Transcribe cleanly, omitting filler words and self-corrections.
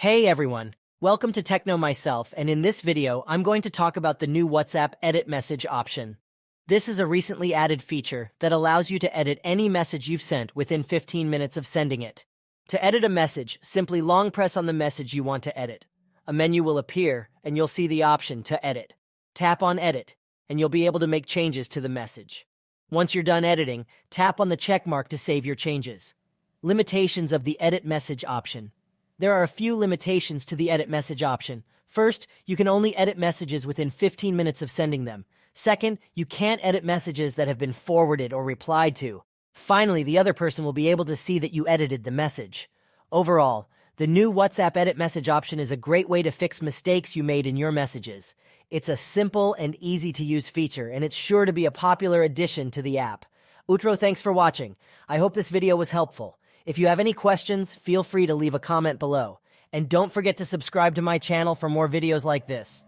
Hey everyone, welcome to Techno myself, and in this video, I'm going to talk about the new WhatsApp edit message option. This is a recently added feature that allows you to edit any message you've sent within 15 minutes of sending it. To edit a message, simply long press on the message you want to edit. A menu will appear, and you'll see the option to edit. Tap on Edit, and you'll be able to make changes to the message. Once you're done editing, tap on the check mark to save your changes. Limitations of the edit message option. There are a few limitations to the edit message option. First, you can only edit messages within 15 minutes of sending them. Second, you can't edit messages that have been forwarded or replied to. Finally, the other person will be able to see that you edited the message. Overall, the new WhatsApp edit message option is a great way to fix mistakes you made in your messages. It's a simple and easy-to-use feature, and it's sure to be a popular addition to the app. Outro, thanks for watching. I hope this video was helpful. If you have any questions, feel free to leave a comment below. And don't forget to subscribe to my channel for more videos like this.